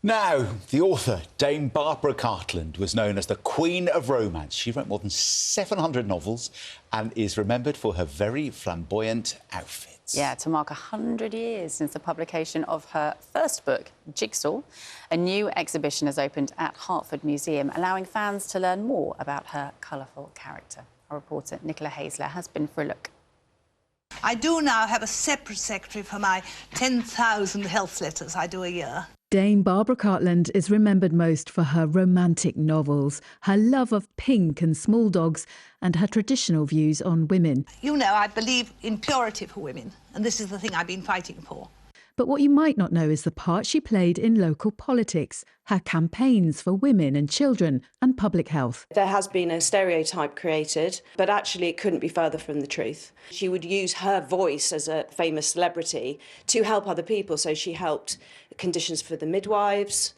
Now, the author, Dame Barbara Cartland, was known as the Queen of Romance. She wrote more than 700 novels and is remembered for her very flamboyant outfits. Yeah, to mark 100 years since the publication of her first book, Jigsaw, a new exhibition has opened at Hertford Museum, allowing fans to learn more about her colourful character. Our reporter, Nicola Hazler, has been for a look. I do now have a separate secretary for my 10,000 health letters I do a year. Dame Barbara Cartland is remembered most for her romantic novels, her love of pink and small dogs, and her traditional views on women. You know, I believe in purity for women, and this is the thing I've been fighting for. But what you might not know is the part she played in local politics, her campaigns for women and children and public health. There has been a stereotype created, but actually it couldn't be further from the truth. She would use her voice as a famous celebrity to help other people. So she helped conditions for the midwives,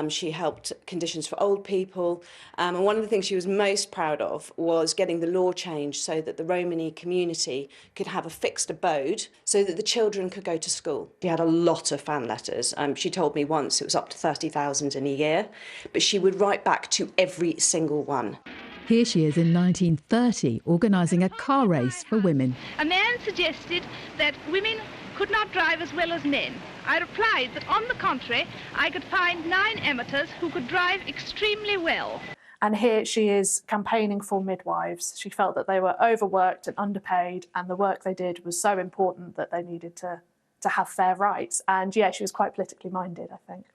she helped conditions for old people. And one of the things she was most proud of was getting the law changed so that the Romani community could have a fixed abode so that the children could go to school. She had a lot of fan letters. She told me once it was up to 30,000 in a year, but she would write back to every single one. Here she is in 1930, organising a car race for women. A man suggested that women could not drive as well as men. I replied that, on the contrary, I could find 9 amateurs who could drive extremely well. And here she is campaigning for midwives. She felt that they were overworked and underpaid, and the work they did was so important that they needed to have fair rights. And yeah, she was quite politically minded, I think.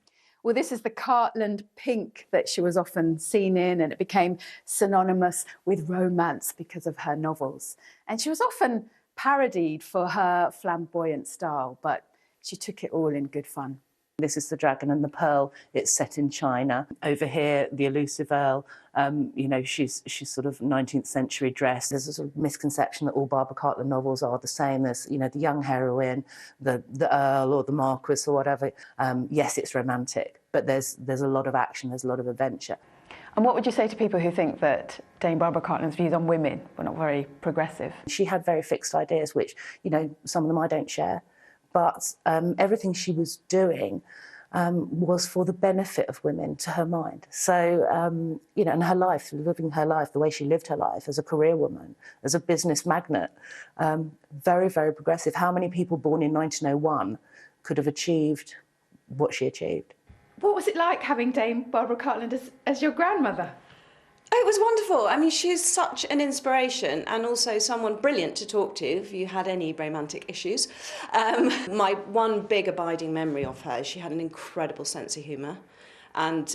Well, this is the Cartland pink that she was often seen in, and it became synonymous with romance because of her novels. And she was often parodied for her flamboyant style, but she took it all in good fun. This is the Dragon and the Pearl. It's set in China. Over here, the Elusive Earl. You know, she's sort of 19th century dress. There's a sort of misconception that all Barbara Cartland novels are the same. There's, you know, the young heroine, the Earl or the Marquis or whatever. Yes, it's romantic, but there's a lot of action. There's a lot of adventure. And what would you say to people who think that Dame Barbara Cartland's views on women were not very progressive? She had very fixed ideas, which, you know, some of them I don't share. But everything she was doing was for the benefit of women, to her mind. So, you know, and her life, living her life, the way she lived her life as a career woman, as a business magnate, very, very progressive. How many people born in 1901 could have achieved what she achieved? What was it like having Dame Barbara Cartland as your grandmother? It was wonderful. I mean, she is such an inspiration and also someone brilliant to talk to if you had any romantic issues. My one big abiding memory of her, she had an incredible sense of humour and,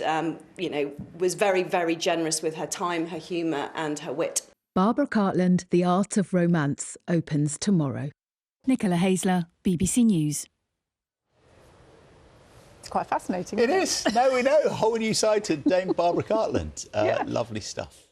you know, was very, very generous with her time, her humour and her wit. Barbara Cartland, The Art of Romance, opens tomorrow. Nicola Hazler, BBC News. It's quite fascinating. It is. Now we know a whole new side to Dame Barbara Cartland. Yeah. Lovely stuff.